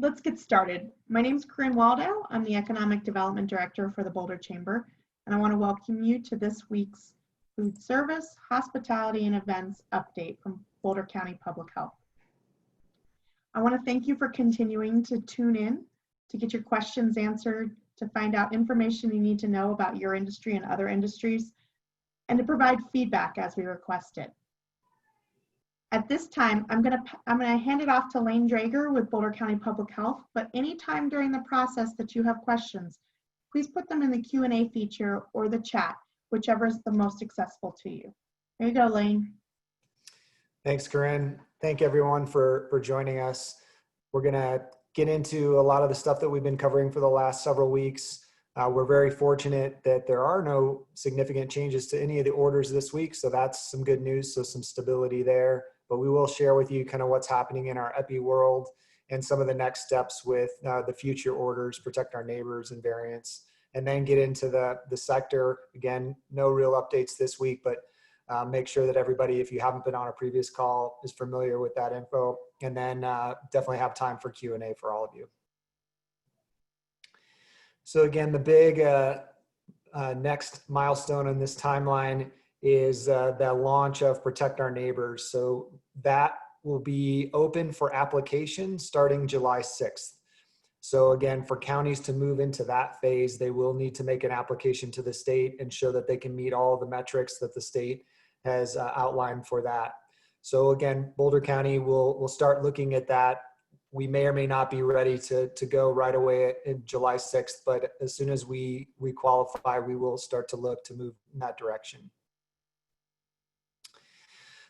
let's get started. My name is Corinne Waldo. I'm the Economic Development Director for the Boulder Chamber, and I want to welcome you to this week's Food Service, Hospitality, and Events update from Boulder County Public Health. I want to thank you for continuing to tune in, to get your questions answered, to find out information you need to know about your industry and other industries, and to provide feedback as we request it. At this time, I'm gonna hand it off to Lane Drager with Boulder County Public Health, but anytime during the process that you have questions, please put them in the Q&A feature or the chat, whichever is the most accessible to you. There you go, Lane. Thanks, Corinne. Thank everyone for joining us. We're gonna get into a lot of the stuff that we've been covering for the last several weeks. We're very fortunate that there are no significant changes to any of the orders this week, so that's some good news, so some stability there. But we will share with you kind of what's happening in our epi world and some of the next steps with the future orders, protect our neighbors and variants, and then get into the sector. Again, no real updates this week, but make sure that everybody, if you haven't been on a previous call, is familiar with that info, and then definitely have time for Q&A for all of you. So again, the big next milestone on this timeline is the launch of Protect Our Neighbors. So that will be open for application starting July 6th. So again, for counties to move into that phase, they will need to make an application to the state and show that they can meet all the metrics that the state has outlined for that. So again, Boulder County will start looking at that. We may or may not be ready to go right away in July 6th, but as soon as we qualify, we will start to look to move in that direction.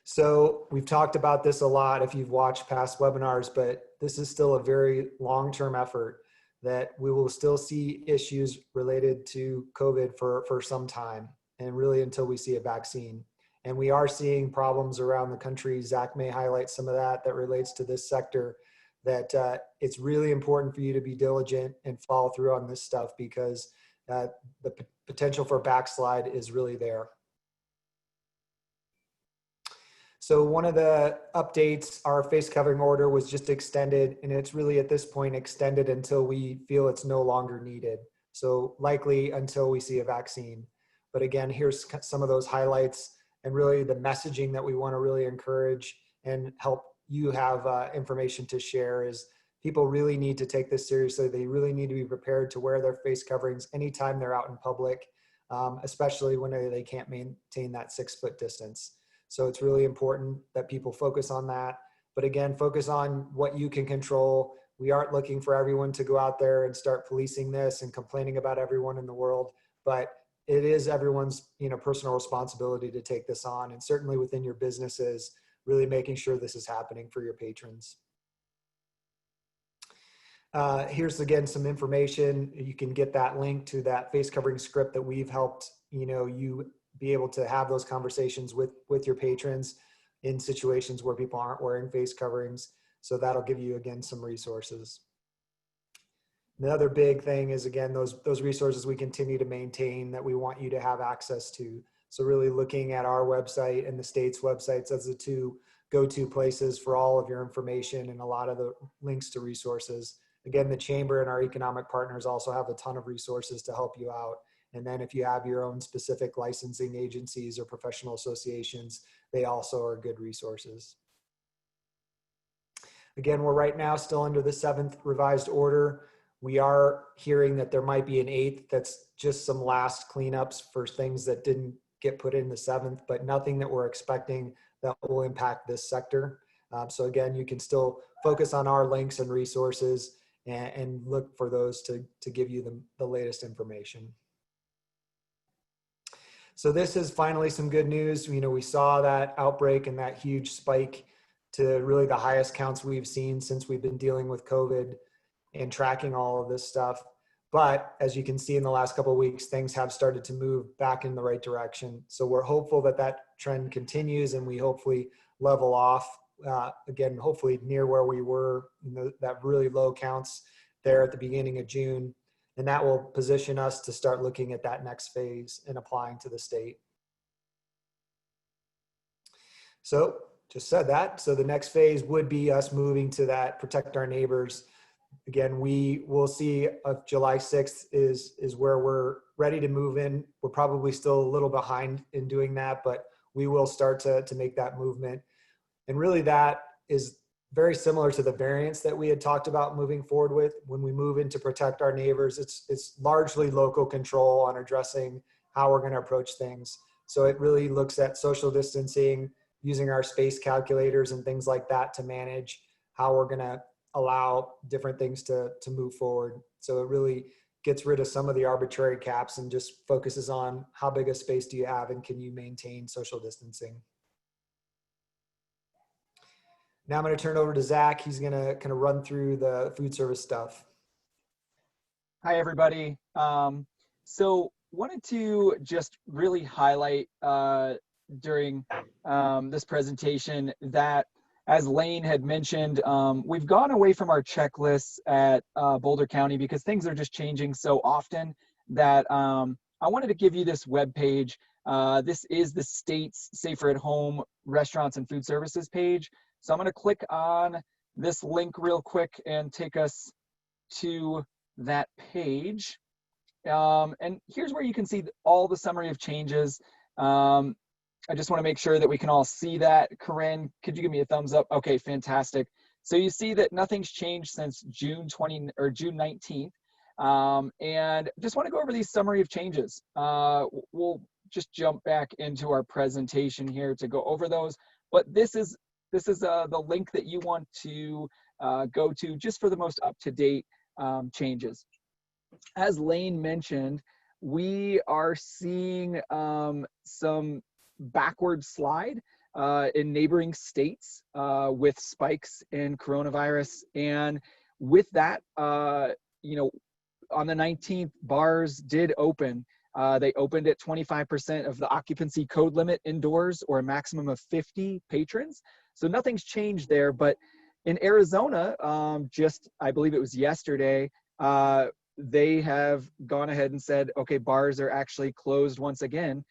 So we've talked about this a lot if you've watched past webinars, but this is still a very long-term effort that we will still see issues related to COVID for some time, and really until we see a vaccine. And we are seeing problems around the country. Zach may highlight some of that relates to this sector, that it's really important for you to be diligent and follow through on this stuff, because the potential for backslide is really there. So one of the updates, our face covering order was just extended, and it's really at this point extended until we feel it's no longer needed. So likely until we see a vaccine. But again, here's some of those highlights and really the messaging that we want to really encourage and help you have information to share is people really need to take this seriously. They really need to be prepared to wear their face coverings anytime they're out in public, especially when they can't maintain that 6-foot distance. So it's really important that people focus on that. But again, focus on what you can control. We aren't looking for everyone to go out there and start policing this and complaining about everyone in the world, but it is everyone's personal responsibility to take this on, and certainly within your businesses, really making sure this is happening for your patrons. Here's again some information. You can get that link to that face covering script that we've helped you be able to have those conversations with your patrons in situations where people aren't wearing face coverings. So that'll give you again some resources. The other big thing is again those resources we continue to maintain that we want you to have access to. So really looking at our website and the state's websites as the two go-to places for all of your information and a lot of the links to resources. Again, the Chamber and our economic partners also have a ton of resources to help you out. And then if you have your own specific licensing agencies or professional associations, they also are good resources. Again, we're right now still under the 7th revised order. We are hearing that there might be an 8th that's just some last cleanups for things that didn't get put in the 7th, but nothing that we're expecting that will impact this sector. So again, you can still focus on our links and resources and look for those to give you the latest information. So this is finally some good news. We saw that outbreak and that huge spike to really the highest counts we've seen since we've been dealing with COVID and tracking all of this stuff. But as you can see in the last couple of weeks, things have started to move back in the right direction. So we're hopeful that that trend continues and we hopefully level off again, hopefully near where we were, that really low counts there at the beginning of June. And that will position us to start looking at that next phase and applying to the state. So just said that. So the next phase would be us moving to that protect our neighbors. Again, we will see if July 6th is where we're ready to move in. We're probably still a little behind in doing that, but we will start to make that movement. And really that is very similar to the variants that we had talked about moving forward with. When we move in to protect our neighbors, it's largely local control on addressing how we're going to approach things. So it really looks at social distancing, using our space calculators and things like that to manage how we're going to allow different things to move forward. So it really gets rid of some of the arbitrary caps and just focuses on how big a space do you have and can you maintain social distancing. Now I'm going to turn it over to Zach. He's going to kind of run through the food service stuff. Hi, everybody. So wanted to just really highlight during this presentation that, as Lane had mentioned, we've gone away from our checklists at Boulder County because things are just changing so often that I wanted to give you this webpage. This is the state's Safer at Home restaurants and food services page. So I'm going to click on this link real quick and take us to that page. And here's where you can see all the summary of changes. I just want to make sure that we can all see that. Corinne, could you give me a thumbs up? Okay, fantastic. So you see that nothing's changed since June 19th. And just want to go over these summary of changes. We'll just jump back into our presentation here to go over those. But this is the link that you want to go to just for the most up-to-date changes. As Lane mentioned, we are seeing some backward slide in neighboring states with spikes in coronavirus. And with that, you know, on the 19th, bars did open. They opened at 25% of the occupancy code limit indoors, or a maximum of 50 patrons. So nothing's changed there. But in Arizona, I believe it was yesterday, they have gone ahead and said, okay, bars are actually closed once again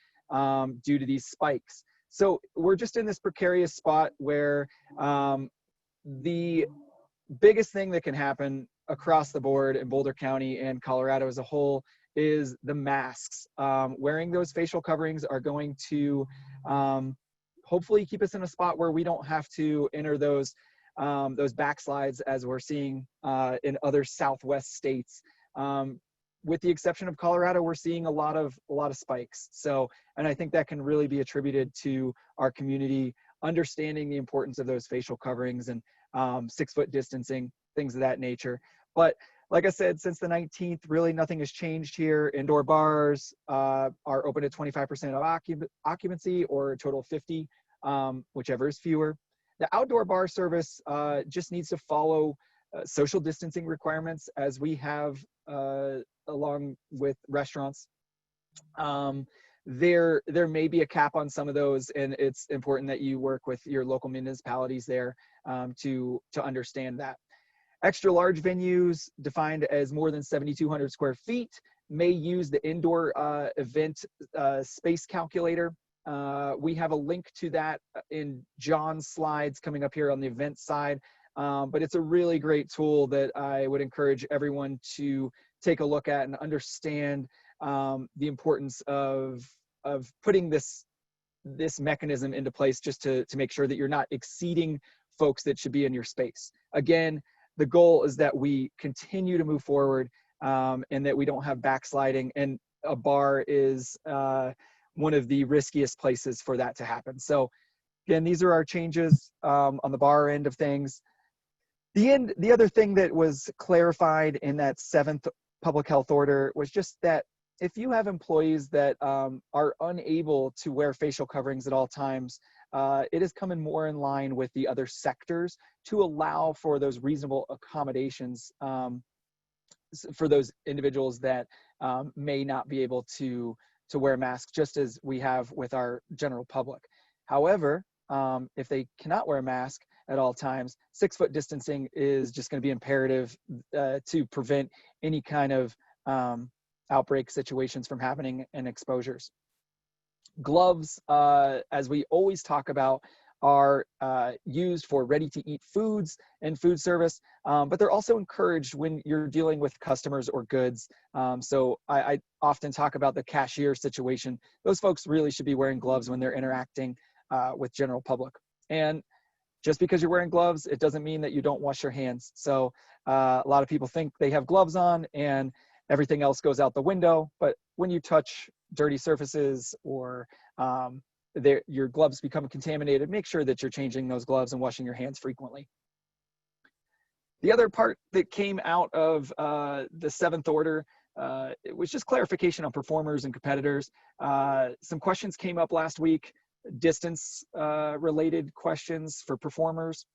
due to these spikes. So we're just in this precarious spot where the biggest thing that can happen across the board in Boulder County and Colorado as a whole is the masks. Wearing those facial coverings are going to hopefully keep us in a spot where we don't have to enter those backslides as we're seeing in other Southwest states. With the exception of Colorado, we're seeing a lot of spikes. So, and I think that can really be attributed to our community understanding the importance of those facial coverings and 6-foot distancing, things of that nature. But like I said, since the 19th, really nothing has changed here. Indoor bars are open at 25% of occupancy, or a total of 50, whichever is fewer. The outdoor bar service just needs to follow social distancing requirements as we have along with restaurants. There may be a cap on some of those, and it's important that you work with your local municipalities there to understand that. Extra large venues, defined as more than 7,200 square feet, may use the indoor event space calculator. We have a link to that in John's slides coming up here on the event side. But it's a really great tool that I would encourage everyone to take a look at and understand the importance of putting this mechanism into place, just to make sure that you're not exceeding folks that should be in your space. Again, the goal is that we continue to move forward and that we don't have backsliding, and a bar is one of the riskiest places for that to happen. So again, these are our changes on the bar end of things. The other thing that was clarified in that 7th public health order was just that if you have employees that are unable to wear facial coverings at all times, it is coming more in line with the other sectors to allow for those reasonable accommodations for those individuals that may not be able to wear masks, just as we have with our general public. However, if they cannot wear a mask at all times, 6-foot distancing is just going to be imperative to prevent any kind of outbreak situations from happening and exposures. Gloves, as we always talk about, are used for ready-to-eat foods and food service, but they're also encouraged when you're dealing with customers or goods. So I often talk about the cashier situation. Those folks really should be wearing gloves when they're interacting with general public. And just because you're wearing gloves, it doesn't mean that you don't wash your hands. So a lot of people think they have gloves on and everything else goes out the window. But when you touch dirty surfaces or your gloves become contaminated, make sure that you're changing those gloves and washing your hands frequently. The other part that came out of the seventh order, it was just clarification on performers and competitors. Some questions came up last week, distance related questions for performers.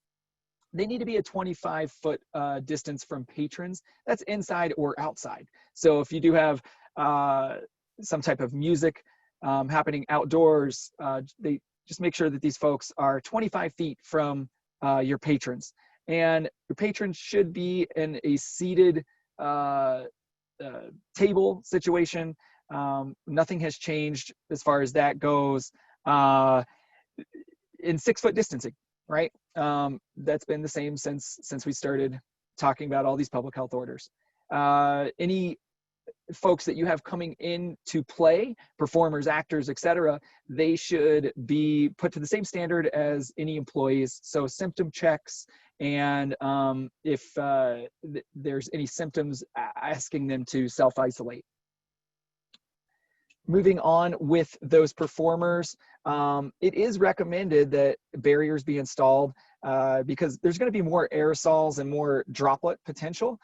They need to be a 25-foot distance from patrons. That's inside or outside. So if you do have some type of music happening outdoors, they just make sure that these folks are 25 feet from your patrons. And your patrons should be in a seated table situation. Nothing has changed as far as that goes. In 6-foot distancing, right? That's been the same since we started talking about all these public health orders. Any folks that you have coming in to play, performers, actors, etc., they should be put to the same standard as any employees. So symptom checks, and if there's any symptoms, asking them to self-isolate. Moving on with those performers, it is recommended that barriers be installed because there's going to be more aerosols and more droplet potential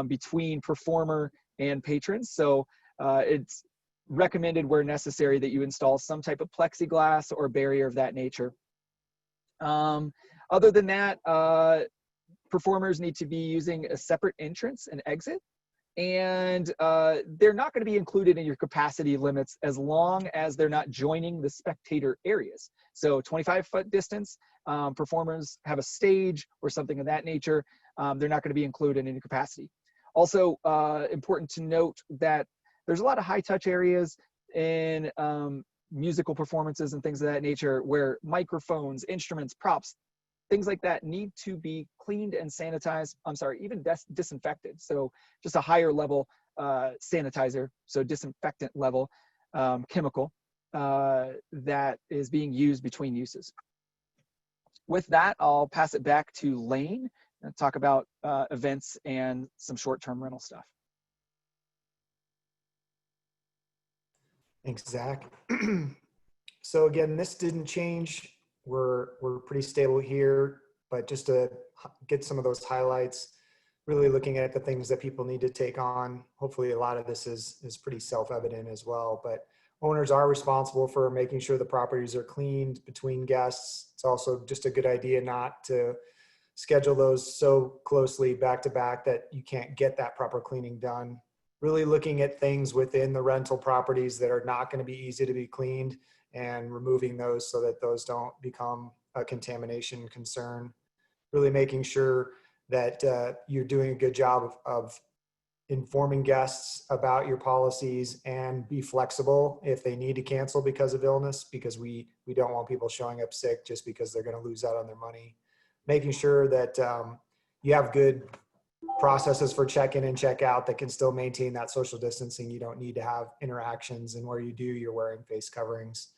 between performer and patrons. So it's recommended where necessary that you install some type of plexiglass or barrier of that nature. Other than that, performers need to be using a separate entrance and exit. And they're not going to be included in your capacity limits as long as they're not joining the spectator areas. So 25-foot distance, performers have a stage or something of that nature, they're not going to be included in your capacity. Also important to note that there's a lot of high-touch areas in musical performances and things of that nature where microphones, instruments, props, things like that need to be cleaned and sanitized. I'm sorry, even disinfected. So just a higher level sanitizer, so disinfectant level chemical that is being used between uses. With that, I'll pass it back to Lane and talk about events and some short-term rental stuff. Thanks, Zach. So again, this didn't change. We're pretty stable here, but just to get some of those highlights, really looking at the things that people need to take on. Hopefully a lot of this is pretty self-evident as well, but owners are responsible for making sure the properties are cleaned between guests. It's also just a good idea not to schedule those so closely back to back that you can't get that proper cleaning done. Really looking at things within the rental properties that are not going to be easy to be cleaned and removing those so that those don't become a contamination concern. Really making sure that you're doing a good job of informing guests about your policies and be flexible if they need to cancel because of illness, because we don't want people showing up sick just because they're going to lose out on their money. Making sure that you have good processes for check-in and check-out that can still maintain that social distancing. You don't need to have interactions, and where you do, you're wearing face coverings.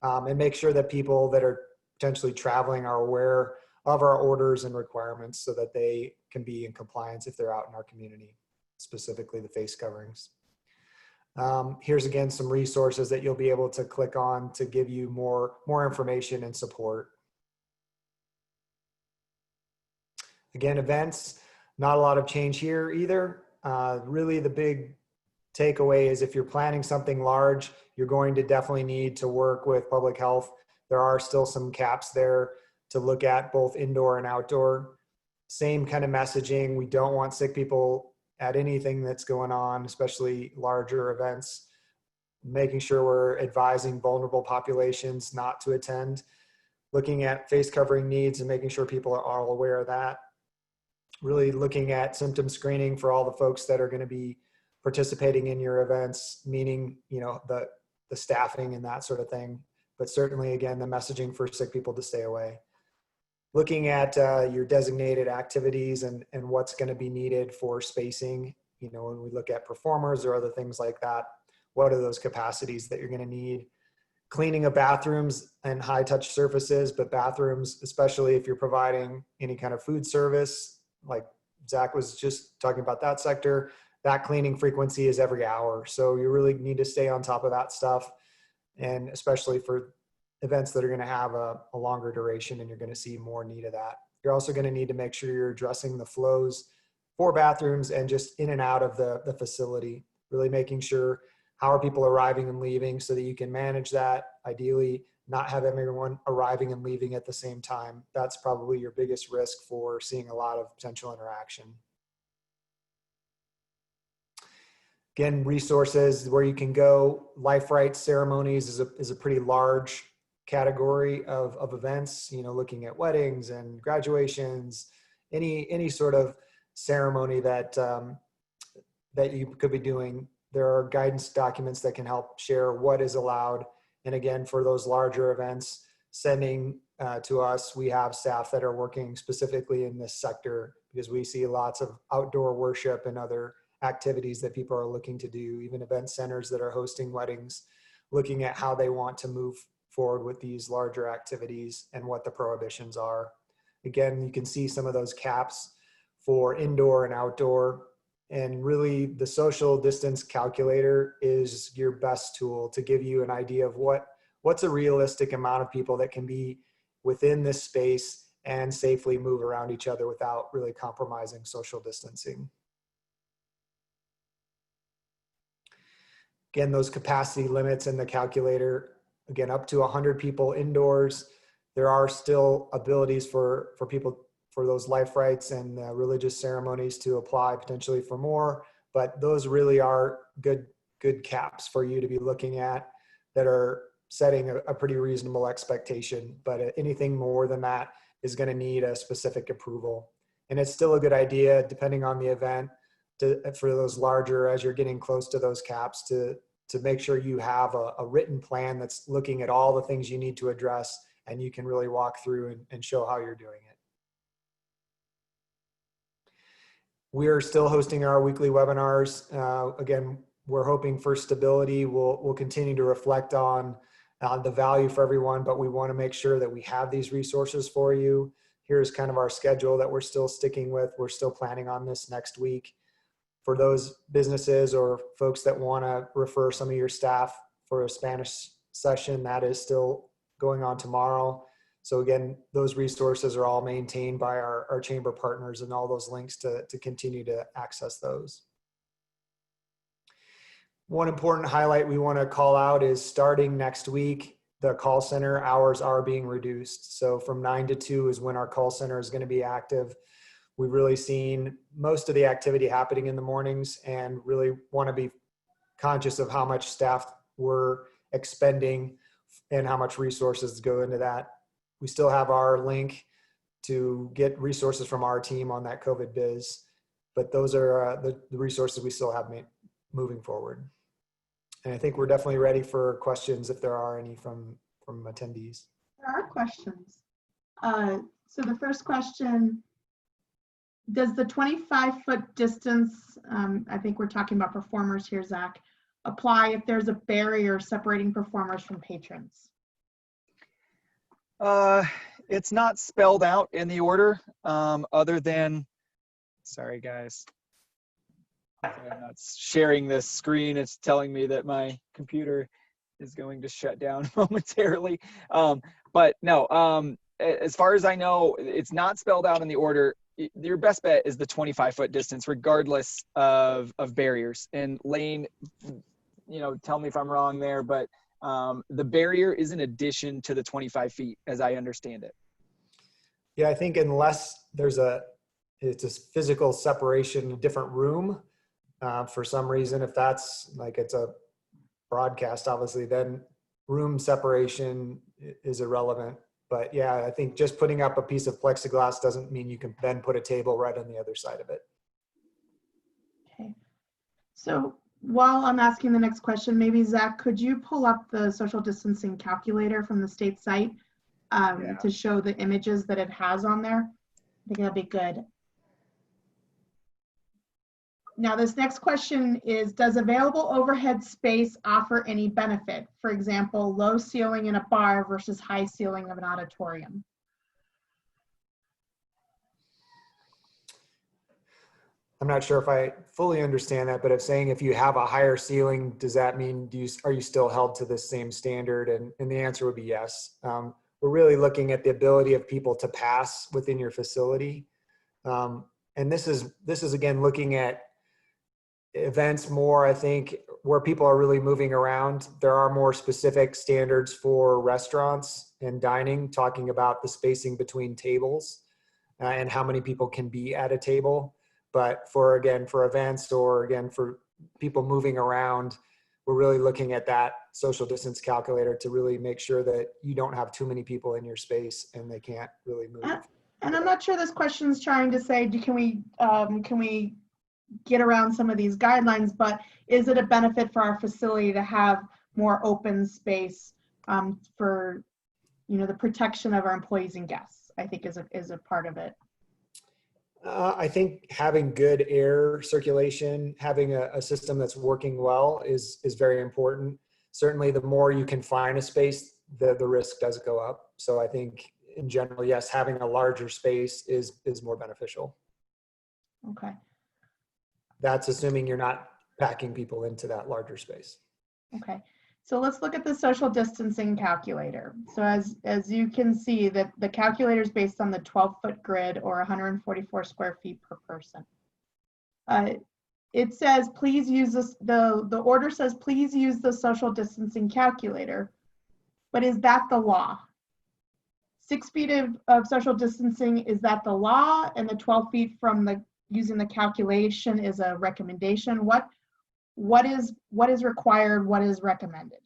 And make sure that people that are potentially traveling are aware of our orders and requirements so that they can be in compliance if they're out in our community, specifically the face coverings. Here's again some resources that you'll be able to click on to give you more information and support. Again, events, not a lot of change here either. Really the big takeaway is if you're planning something large, you're going to definitely need to work with public health. There are still some caps there to look at, both indoor and outdoor. Same kind of messaging. We don't want sick people at anything that's going on, especially larger events. Making sure we're advising vulnerable populations not to attend. Looking at face covering needs and making sure people are all aware of that. Really looking at symptom screening for all the folks that are going to be participating in your events, meaning, you know, the staffing and that sort of thing. but certainly, again, the messaging for sick people to stay away. Looking at your designated activities and what's going to be needed for spacing, you know, when we look at performers or other things like that, what are those capacities that you're going to need? Cleaning of bathrooms and high touch surfaces, but bathrooms, especially if you're providing any kind of food service, like Zach was just talking about that sector, that cleaning frequency is every hour. So you really need to stay on top of that stuff. And especially for events that are going to have a longer duration and you're going to see more need of that. You're also going to need to make sure you're addressing the flows for bathrooms and just in and out of the facility, really making sure how are people arriving and leaving so that you can manage that. Ideally, not have everyone arriving and leaving at the same time. That's probably your biggest risk for seeing a lot of potential interaction. Again, resources where you can go. Life rights ceremonies is a pretty large category of events, you know, looking at weddings and graduations, any sort of ceremony that that you could be doing. There are guidance documents that can help share what is allowed. And again, for those larger events, sending to us, we have staff that are working specifically in this sector because we see lots of outdoor worship and other activities that people are looking to do, even event centers that are hosting weddings, looking at how they want to move forward with these larger activities and what the prohibitions are. Again, you can see some of those caps for indoor and outdoor. And really the social distance calculator is your best tool to give you an idea of what's a realistic amount of people that can be within this space and safely move around each other without really compromising social distancing. Again, those capacity limits in the calculator, again, up to 100 people indoors. There are still abilities for people for those life rights and religious ceremonies to apply potentially for more, but those really are good caps for you to be looking at that are setting a pretty reasonable expectation. But anything more than that is going to need a specific approval. And it's still a good idea, depending on the event, for those larger, as you're getting close to those caps, to make sure you have a written plan that's looking at all the things you need to address, and you can really walk through and show how you're doing it. We are still hosting our weekly webinars. Again, we're hoping for stability. We'll continue to reflect on the value for everyone, but we want to make sure that we have these resources for you. Here's kind of our schedule that we're still sticking with. We're still planning on this next week. For those businesses or folks that want to refer some of your staff for a Spanish session, that is still going on tomorrow. So again, those resources are all maintained by our chamber partners, and all those links to continue to access those. One important highlight we want to call out is starting next week, the call center hours are being reduced. So from 9 to 2 is when our call center is going to be active. We've really seen most of the activity happening in the mornings and really want to be conscious of how much staff we're expending and how much resources go into that. We still have our link to get resources from our team on that COVID biz, but those are the resources we still have moving forward. And I think we're definitely ready for questions if there are any from attendees. There are questions. So the first question, does the 25-foot distance, I think we're talking about performers here, Zach, apply if there's a barrier separating performers from patrons? It's not spelled out in the order, other than, sorry guys, I'm not sharing this screen. It's telling me that my computer is going to shut down momentarily. But no, as far as I know, it's not spelled out in the order. Your best bet is the 25-foot distance, regardless of barriers. And Lane, you know, tell me if I'm wrong there, but the barrier is in addition to the 25 feet, as I understand it. Yeah, I think unless it's a physical separation, a different room, for some reason, if that's like it's a broadcast, obviously, then room separation is irrelevant. But yeah, I think just putting up a piece of plexiglass doesn't mean you can then put a table right on the other side of it. Okay. So while I'm asking the next question, maybe Zach, could you pull up the social distancing calculator from the state site Yeah. to show the images that it has on there? I think that'd be good. Now, this next question is, does available overhead space offer any benefit? For example, low ceiling in a bar versus high ceiling of an auditorium. I'm not sure if I fully understand that, but if saying if you have a higher ceiling, does that mean are you still held to the same standard? And the answer would be yes. We're really looking at the ability of people to pass within your facility. And this is again, looking at events more, I think, where people are really moving around. There are more specific standards for restaurants and dining, talking about the spacing between tables and how many people can be at a table. But for events or again, for people moving around, we're really looking at that social distance calculator to really make sure that you don't have too many people in your space and they can't really move. And I'm not sure this question is trying to say, can we get around some of these guidelines, but is it a benefit for our facility to have more open space for, the protection of our employees and guests? I think is a part of it. I think having good air circulation, having a system that's working well is very important. Certainly, the more you confine a space, the risk does go up. So I think in general, yes, having a larger space is more beneficial. Okay. That's assuming you're not packing people into that larger space. Okay. So let's look at the social distancing calculator. So as you can see, that the calculator is based on the 12-foot grid or 144 square feet per person. It says, please use this, the order says, please use the social distancing calculator, but is that the law? 6 feet of social distancing, is that the law? And the 12 feet from using the calculation is a recommendation? What is required? What is recommended?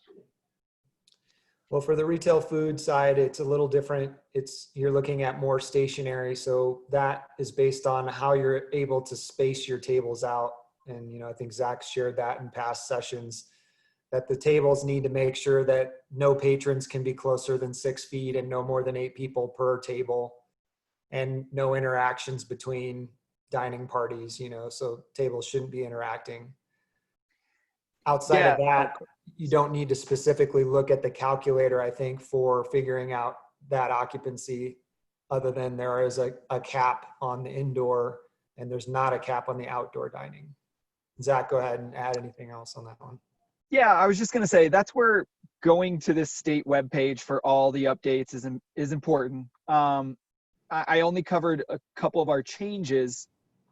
Well, for the retail food side, it's a little different. You're looking at more stationary. So that is based on how you're able to space your tables out. And, I think Zach shared that in past sessions, that the tables need to make sure that no patrons can be closer than 6 feet and no more than 8 people per table, and no interactions between dining parties, so tables shouldn't be interacting. Outside of that, you don't need to specifically look at the calculator, I think, for figuring out that occupancy, other than there is a cap on the indoor and there's not a cap on the outdoor dining. Zach, go ahead and add anything else on that one. Yeah, I was just going to say that's where going to this state webpage for all the updates is important. I only covered a couple of our changes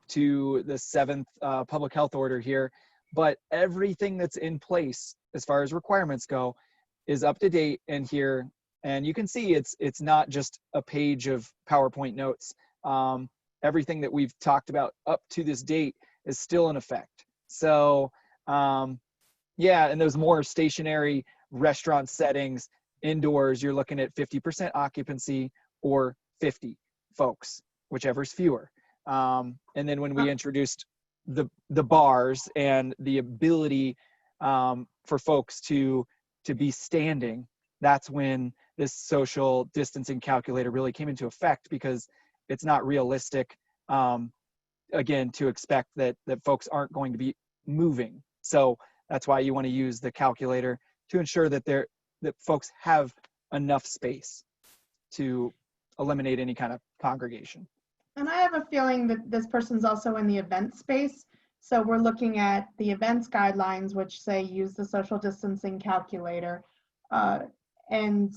to the 7th public health order here, but everything that's in place as far as requirements go is up to date in here. And you can see it's not just a page of PowerPoint notes. Everything that we've talked about up to this date is still in effect. So yeah, and there's more stationary restaurant settings. Indoors, you're looking at 50% occupancy or 50 folks, whichever's fewer. And then when we introduced the bars and the ability for folks to be standing, that's when this social distancing calculator really came into effect, because it's not realistic, again, to expect that folks aren't going to be moving. So that's why you want to use the calculator to ensure that that folks have enough space to eliminate any kind of congregation. And I have a feeling that this person's also in the event space. So we're looking at the events guidelines, which say use the social distancing calculator. And,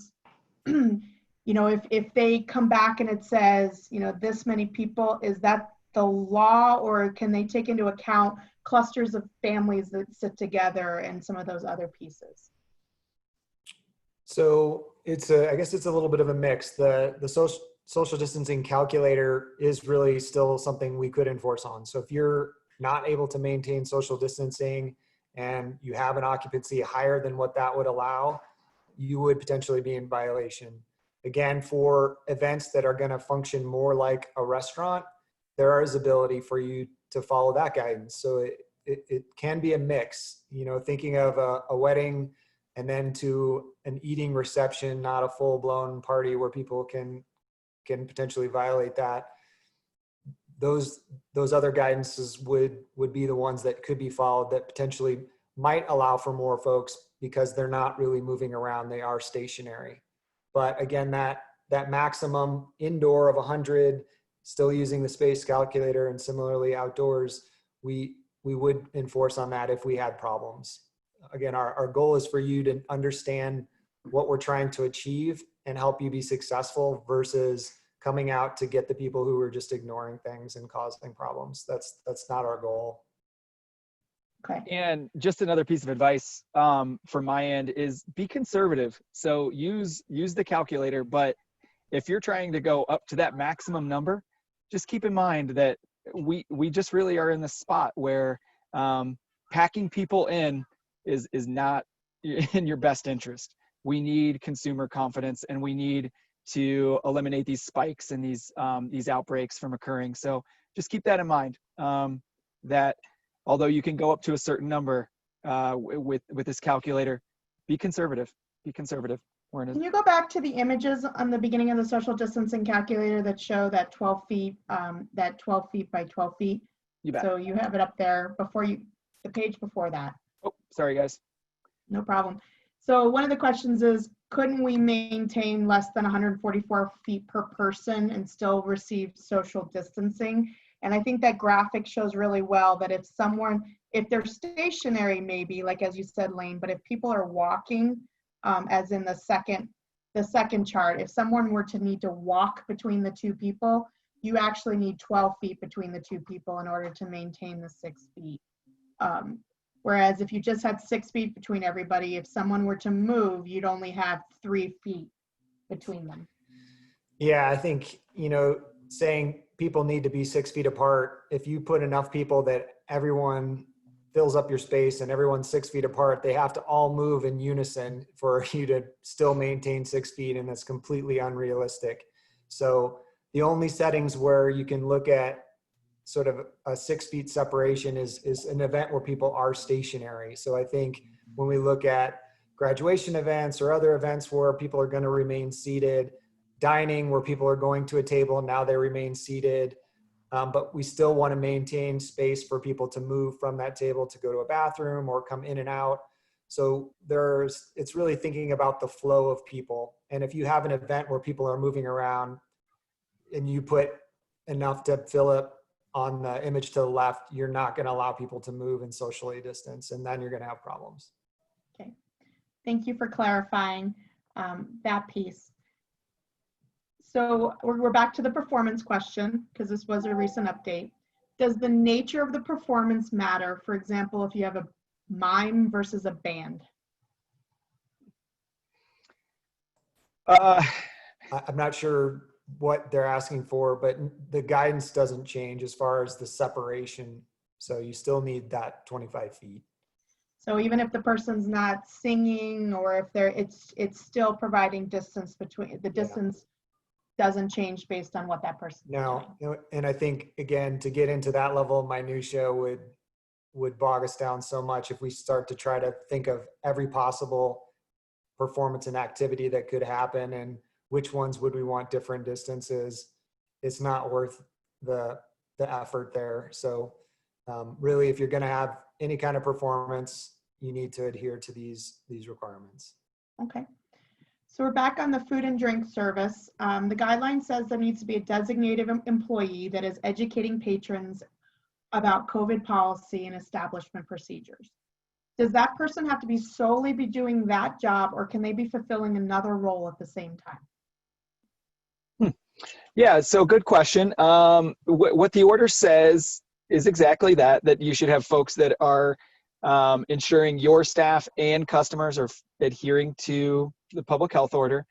if they come back and it says, this many people, is that the law, or can they take into account clusters of families that sit together and some of those other pieces? So I guess it's a little bit of a mix. The social distancing calculator is really still something we could enforce on. So if you're not able to maintain social distancing and you have an occupancy higher than what that would allow, you would potentially be in violation. Again, for events that are going to function more like a restaurant, there is ability for you to follow that guidance. So it can be a mix, thinking of a wedding and then to an eating reception, not a full blown party where people can potentially violate that. Those other guidances would be the ones that could be followed that potentially might allow for more folks because they're not really moving around. They are stationary. But again, that maximum indoor of 100, still using the space calculator, and similarly outdoors, we would enforce on that if we had problems. Again, our goal is for you to understand what we're trying to achieve and help you be successful versus coming out to get the people who are just ignoring things and causing problems. That's not our goal. Okay. And just another piece of advice from my end is be conservative. So use the calculator, but if you're trying to go up to that maximum number, just keep in mind that we just really are in the spot where packing people in is not in your best interest. We need consumer confidence, and we need to eliminate these spikes and these outbreaks from occurring. So just keep that in mind, that although you can go up to a certain number with this calculator, be conservative. Be conservative. Can you go back to the images on the beginning of the social distancing calculator that show that 12 feet by 12 feet? You bet. So you have it up there the page before that. Oh, sorry guys. No problem. So one of the questions is, couldn't we maintain less than 144 feet per person and still receive social distancing? And I think that graphic shows really well that if they're stationary, maybe, like as you said, Lane, but if people are walking, as in the second chart, if someone were to need to walk between the two people, you actually need 12 feet between the two people in order to maintain the 6 feet. Whereas if you just had 6 feet between everybody, if someone were to move, you'd only have 3 feet between them. Yeah, I think, saying people need to be 6 feet apart, if you put enough people that everyone fills up your space and everyone's 6 feet apart, they have to all move in unison for you to still maintain 6 feet, and that's completely unrealistic. So the only settings where you can look at sort of a 6 feet separation is an event where people are stationary. So I think when we look at graduation events or other events where people are going to remain seated, dining where people are going to a table and now they remain seated, but we still want to maintain space for people to move from that table to go to a bathroom or come in and out. So it's really thinking about the flow of people. And if you have an event where people are moving around and you put enough to fill up on the image to the left, you're not going to allow people to move and socially distance, and then you're going to have problems. Okay, thank you for clarifying that piece. So we're back to the performance question, because this was a recent update. Does the nature of the performance matter? For example, if you have a mime versus a band? I'm not sure what they're asking for, but the guidance doesn't change as far as the separation. So you still need that 25 feet. So even if the person's not singing, or if it's still providing distance between the distance doesn't change based on what that person is doing. And I think, again, to get into that level of minutia would bog us down so much if we start to try to think of every possible performance and activity that could happen and which ones would we want different distances. It's not worth the effort there. So really, if you're going to have any kind of performance, you need to adhere to these requirements. Okay. So we're back on the food and drink service. The guideline says there needs to be a designated employee that is educating patrons about COVID policy and establishment procedures. Does that person have to be solely doing that job, or can they be fulfilling another role at the same time? Yeah, so good question. What the order says is exactly that you should have folks that are ensuring your staff and customers are adhering to the public health order.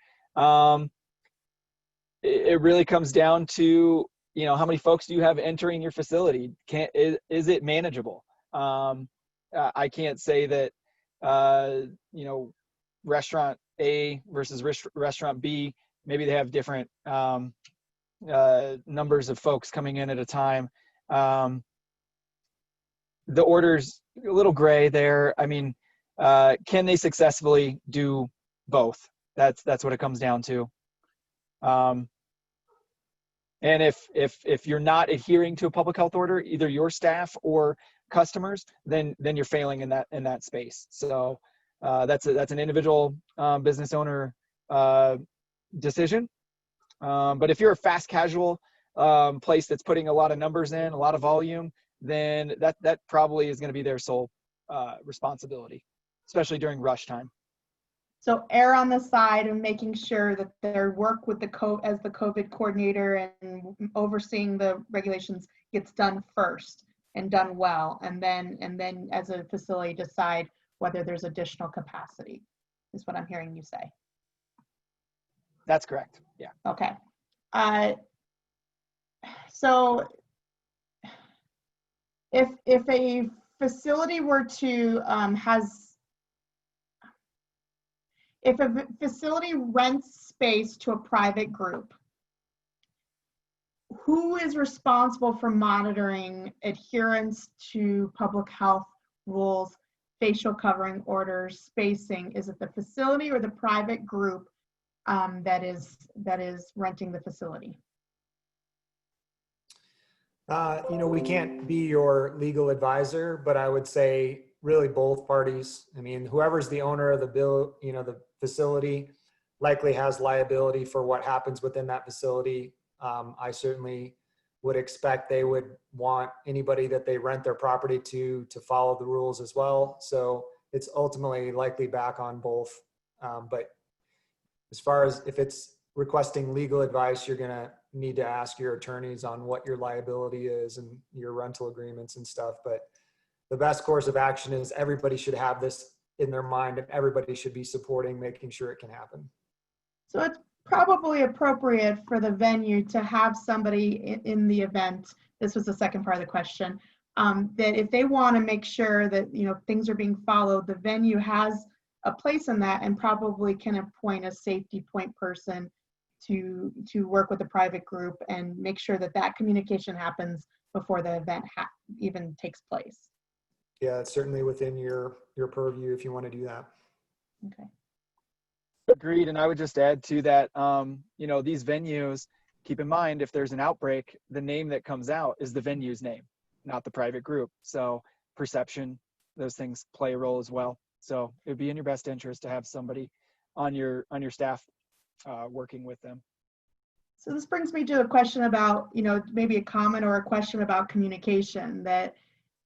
It really comes down to, how many folks do you have entering your facility? Is it manageable? I can't say that, restaurant A versus restaurant B, maybe they have different numbers of folks coming in at a time. the order's a little gray there. I mean, can they successfully do both? That's what it comes down to. And if you're not adhering to a public health order, either your staff or customers, then you're failing in that space. So that's an individual business owner decision. But if you're a fast casual place that's putting a lot of numbers in, a lot of volume, then that probably is going to be their sole responsibility, especially during rush time. So err on the side of making sure that their work with as the COVID coordinator and overseeing the regulations gets done first and done well, and then as a facility decide whether there's additional capacity, is what I'm hearing you say. That's correct. Yeah. Okay. So if a facility were to if a facility rents space to a private group, who is responsible for monitoring adherence to public health rules, facial covering orders, spacing? Is it the facility or the private group that is renting the facility? We can't be your legal advisor, but I would say really both parties. I mean, whoever's the owner of the facility likely has liability for what happens within that facility. I certainly would expect they would want anybody that they rent their property to follow the rules as well. So it's ultimately likely back on both. But as far as if it's requesting legal advice, you're going to need to ask your attorneys on what your liability is and your rental agreements and stuff. But the best course of action is everybody should have this in their mind and everybody should be supporting making sure it can happen. So it's probably appropriate for the venue to have somebody in the event, this was the second part of the question, that if they want to make sure that things are being followed, the venue has a place in that and probably can appoint a safety point person to work with the private group and make sure that communication happens before the event even takes place. Yeah, it's certainly within your purview if you want to do that. Okay. Agreed. And I would just add to that, these venues, keep in mind, if there's an outbreak, the name that comes out is the venue's name, not the private group. So perception, those things play a role as well. So it would be in your best interest to have somebody on your staff working with them. So this brings me to a question about, maybe a comment or a question about communication, that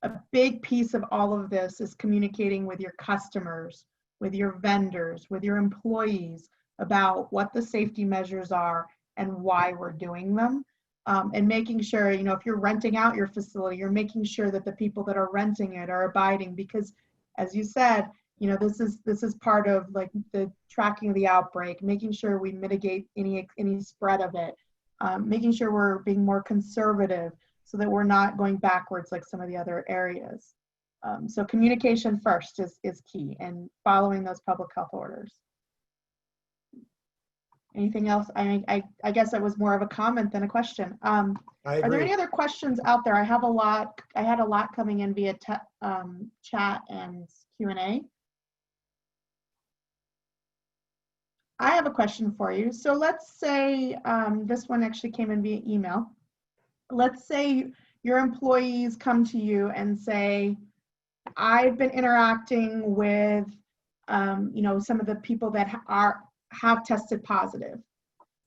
a big piece of all of this is communicating with your customers, with your vendors, with your employees about what the safety measures are and why we're doing them. And making sure, if you're renting out your facility, you're making sure that the people that are renting it are abiding, because as you said, this is part of like the tracking of the outbreak, making sure we mitigate any spread of it, making sure we're being more conservative so that we're not going backwards like some of the other areas. So communication first is key, and following those public health orders. Anything else? I guess that was more of a comment than a question. Are there any other questions out there? I had a lot coming in via chat and Q&A. I have a question for you. So let's say this one actually came in via email. Let's say your employees come to you and say, I've been interacting with some of the people that have tested positive,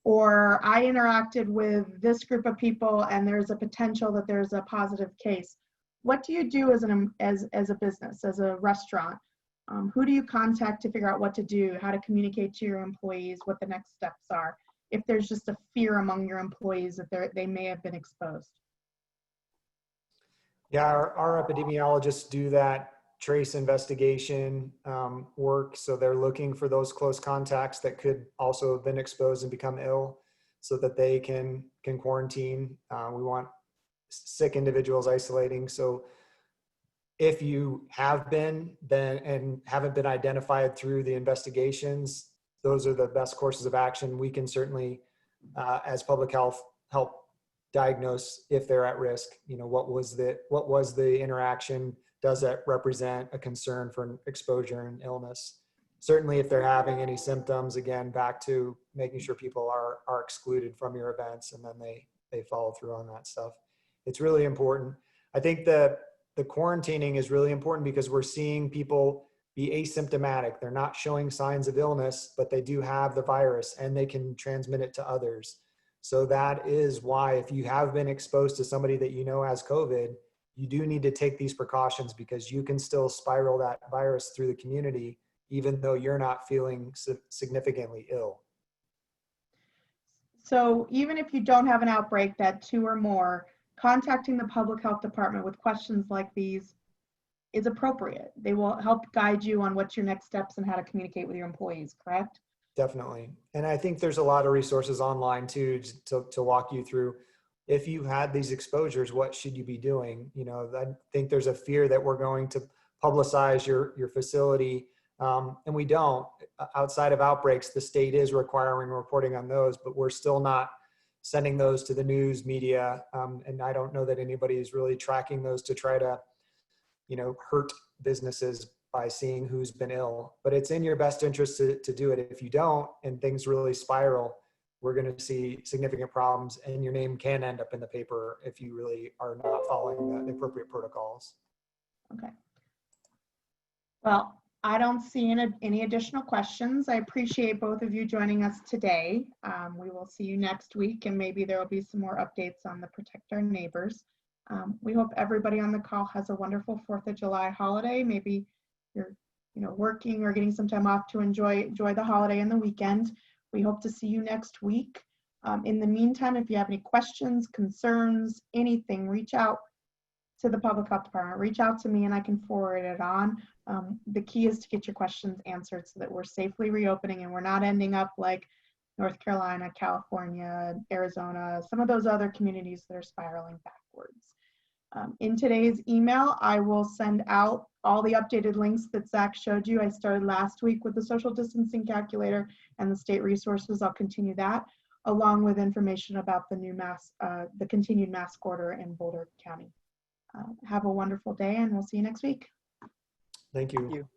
or I interacted with this group of people and there's a potential that there's a positive case. What do you do as a business, as a restaurant? Who do you contact to figure out what to do, how to communicate to your employees, what the next steps are, if there's just a fear among your employees that they may have been exposed? Yeah, our epidemiologists do that trace investigation work. So they're looking for those close contacts that could also have been exposed and become ill so that they can quarantine. We want sick individuals isolating. So if you have been and haven't been identified through the investigations, those are the best courses of action. We can certainly, as public health, help diagnose if they're at risk. You know, what was the interaction? Does that represent a concern for exposure and illness? Certainly if they're having any symptoms, again, back to making sure people are excluded from your events, and then they follow through on that stuff. It's really important. I think the quarantining is really important because we're seeing people be asymptomatic. They're not showing signs of illness, but they do have the virus and they can transmit it to others. So that is why if you have been exposed to somebody that you know has COVID, you do need to take these precautions because you can still spiral that virus through the community even though you're not feeling significantly ill. So even if you don't have an outbreak that 2 or more, contacting the public health department with questions like these is appropriate. They will help guide you on what's your next steps and how to communicate with your employees, correct? Definitely. And I think there's a lot of resources online too, to walk you through. If you had these exposures, what should you be doing? You know, I think there's a fear that we're going to publicize your facility. And we don't. Outside of outbreaks, the state is requiring reporting on those, but we're still not sending those to the news media. And I don't know that anybody is really tracking those to try to, you know, hurt businesses by seeing who's been ill. But it's in your best interest to do it. If you don't, and things really spiral, we're going to see significant problems, and your name can end up in the paper if you really are not following the appropriate protocols. Okay. Well, I don't see any additional questions. I appreciate both of you joining us today. We will see you next week, and maybe there will be some more updates on the Protect Our Neighbors. We hope everybody on the call has a wonderful 4th of July holiday. Maybe you're working or getting some time off to enjoy the holiday and the weekend. We hope to see you next week. In the meantime, if you have any questions, concerns, anything, reach out to the public health department. Reach out to me and I can forward it on. The key is to get your questions answered so that we're safely reopening and we're not ending up like North Carolina, California, Arizona, some of those other communities that are spiraling backwards. In today's email, I will send out all the updated links that Zach showed you. I started last week with the social distancing calculator and the state resources. I'll continue that, along with information about the new the continued mask order in Boulder County. Have a wonderful day, and we'll see you next week. Thank you. Thank you.